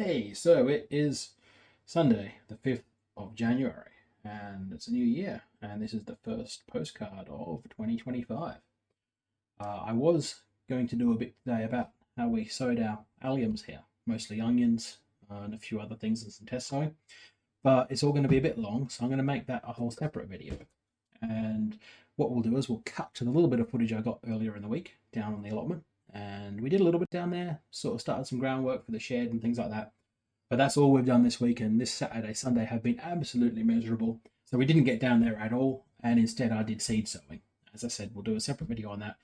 Hey, so it is Sunday, the 5th of January, and it's a new year, and this is the first postcard of 2025. I was going to do a bit today about how we sowed our alliums here, mostly onions and a few other things and some test sowing, but it's all going to be a bit long, so I'm going to make that a whole separate video. And what we'll do is we'll cut to the little bit of footage I got earlier in the week down on the allotment, and we did a little bit down there, sort of started some groundwork for the shed and things like that. But that's all we've done this week, and this Saturday, Sunday have been absolutely miserable. So we didn't get down there at all, and instead I did seed sowing. As I said, we'll do a separate video on that.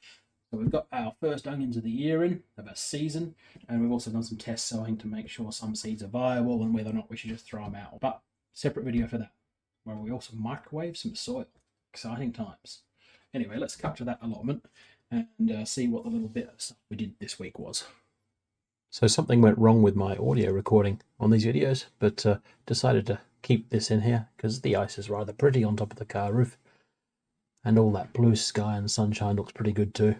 So we've got our first onions of the year in, of our season, and we've also done some test sowing to make sure some seeds are viable and whether or not we should just throw them out. But separate video for that, where we also microwave some soil. Exciting times. Anyway, let's cut to that allotment and see what the little bit of stuff we did this week was. So something went wrong with my audio recording on these videos, but decided to keep this in here because the ice is rather pretty on top of the car roof. And all that blue sky and sunshine looks pretty good too.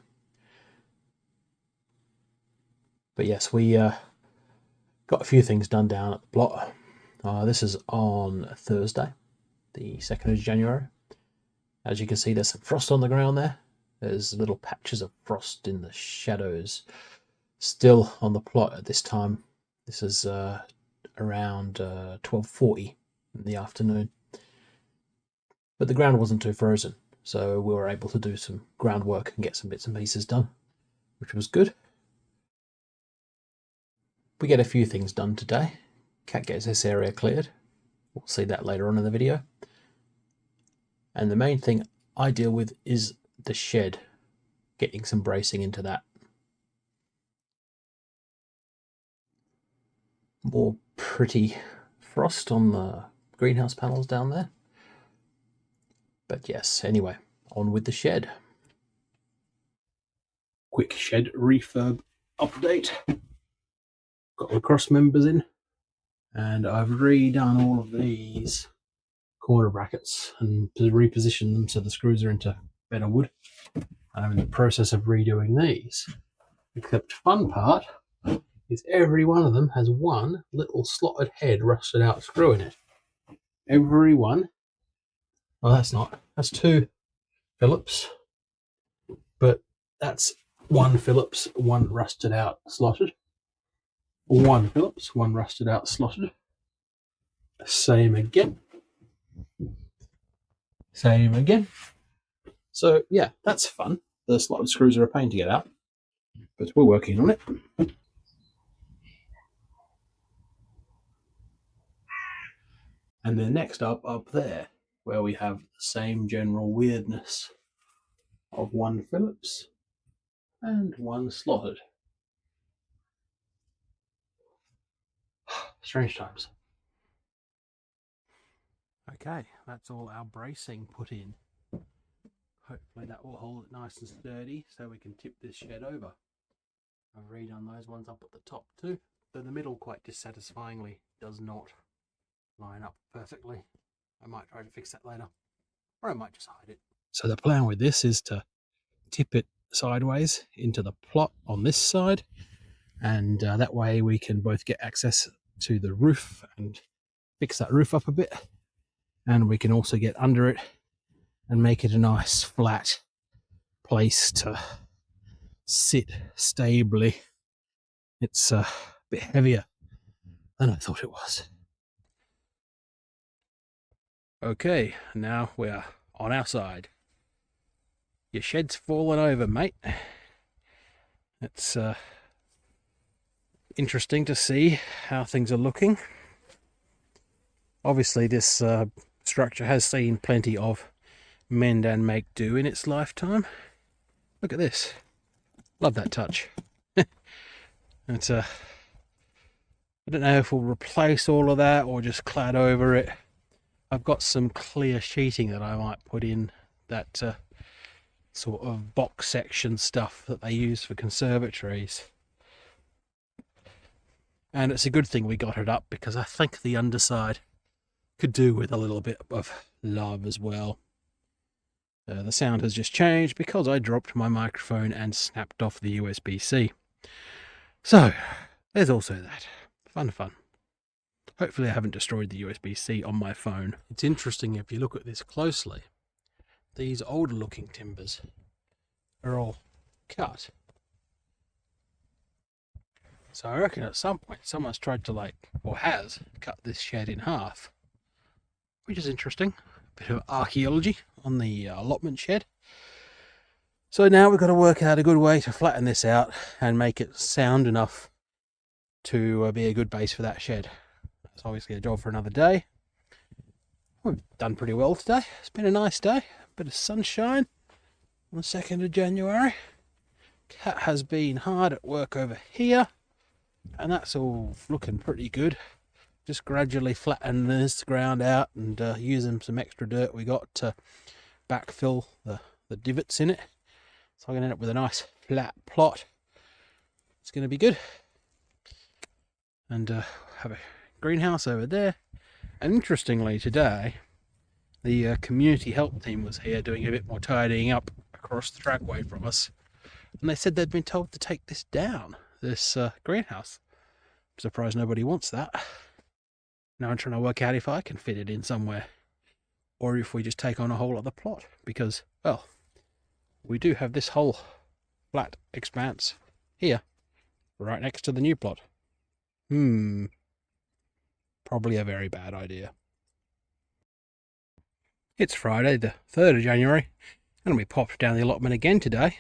But yes, we got a few things done down at the plot. This is on Thursday, the 2nd of January. As you can see, there's some frost on the ground there. There's little patches of frost in the shadows still on the plot at this time. This is around 12:40 in the afternoon. But the ground wasn't too frozen, so we were able to do some groundwork and get some bits and pieces done, which was good. We get a few things done today. Cat gets this area cleared. We'll see that later on in the video. And the main thing I deal with is the shed, getting some bracing into that. More pretty frost on the greenhouse panels down there. But yes, anyway, on with the shed. Quick shed refurb update. Got the cross members in, and I've redone all of these corner brackets and repositioned them so the screws are into better wood. I'm in the process of redoing these. Except fun part is every one of them has one little slotted head rusted out screw in it. Every one. Well, that's two Phillips, but that's one Phillips, one rusted out slotted. One Phillips, one rusted out slotted. Same again. Same again. So yeah, that's fun. The slotted screws are a pain to get out, but we're working on it. And then next up there, where we have the same general weirdness of one Phillips and one slotted. Strange times. Okay, that's all our bracing put in. Hopefully that will hold it nice and sturdy so we can tip this shed over. I've redone those ones up at the top too, though the middle quite dissatisfyingly does not line up perfectly. I might try to fix that later, or I might just hide it. So the plan with this is to tip it sideways into the plot on this side, and that way we can both get access to the roof and fix that roof up a bit, and we can also get under it and make it a nice flat place to sit stably. It's a bit heavier than I thought it was. Okay, now we're on our side. Your shed's fallen over, mate. It's interesting to see how things are looking. Obviously this structure has seen plenty of mend and make do in its lifetime. Look at this. Love that touch. It's I don't know if we'll replace all of that or just clad over it. I've got some clear sheeting that I might put in, that sort of box section stuff that they use for conservatories. And it's a good thing we got it up, because I think the underside could do with a little bit of love as well. The sound has just changed because I dropped my microphone and snapped off the USB-C. So, there's also that. Fun. Hopefully I haven't destroyed the USB-C on my phone. It's interesting if you look at this closely. These older looking timbers are all cut. So I reckon at some point someone's tried to or has cut this shed in half, which is interesting. A bit of archaeology on the allotment shed. So now we've got to work out a good way to flatten this out and make it sound enough to be a good base for that shed. That's obviously a job for another day. We've done pretty well today. It's been a nice day. A bit of sunshine on the 2nd of January. Cat has been hard at work over here, and that's all looking pretty good. Just gradually flatten this ground out and using some extra dirt we got to backfill the divots in it. So I'm going to end up with a nice flat plot. It's going to be good. And have a greenhouse over there. And interestingly today, the community help team was here doing a bit more tidying up across the trackway from us. And they said they'd been told to take this down, this greenhouse. I'm surprised nobody wants that. Now I'm trying to work out if I can fit it in somewhere, or if we just take on a whole other plot, because, well, we do have this whole flat expanse here, right next to the new plot. Probably a very bad idea. It's Friday, the 3rd of January, and we popped down the allotment again today.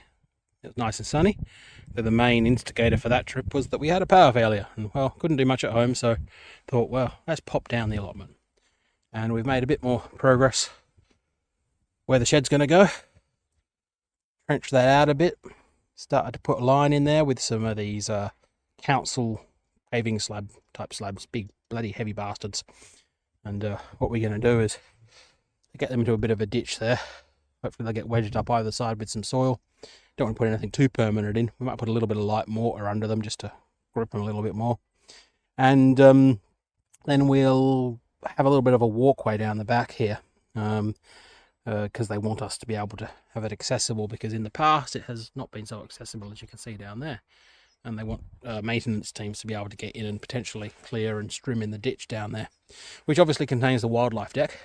It was nice and sunny. The main instigator for that trip was that we had a power failure, and, well, couldn't do much at home, so thought, well, let's pop down the allotment. And we've made a bit more progress where the shed's going to go. Trench that out a bit. Started to put a line in there with some of these council paving slab type slabs, big bloody heavy bastards. And what we're going to do is get them into a bit of a ditch there. Hopefully they'll get wedged up either side with some soil. Don't want to put anything too permanent in. We might put a little bit of light mortar under them just to grip them a little bit more. And then we'll have a little bit of a walkway down the back here, because they want us to be able to have it accessible, because in the past it has not been so accessible, as you can see down there. And they want maintenance teams to be able to get in and potentially clear and trim in the ditch down there, which obviously contains the wildlife deck,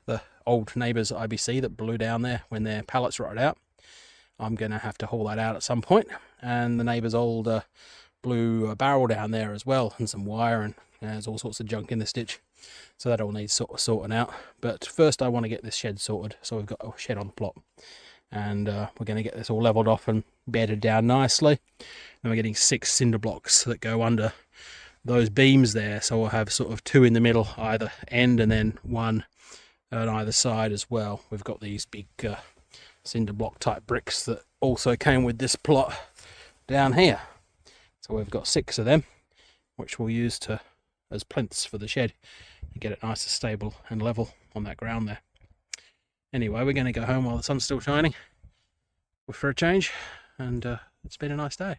the old neighbours IBC that blew down there when their pallets rotted out. I'm going to have to haul that out at some point, and the neighbour's old blue barrel down there as well, and some wire, and there's all sorts of junk in this ditch, so that all needs sort of sorting out. But first I want to get this shed sorted, so we've got a shed on the plot, and we're going to get this all levelled off and bedded down nicely. And we're getting 6 cinder blocks that go under those beams there, so we'll have sort of 2 in the middle either end, and then 1 on either side as well. We've got these big cinder block type bricks that also came with this plot down here, so we've got 6 of them, which we'll use as plinths for the shed and get it nice and stable and level on that ground there. Anyway, we're going to go home while the sun's still shining for a change, and it's been a nice day.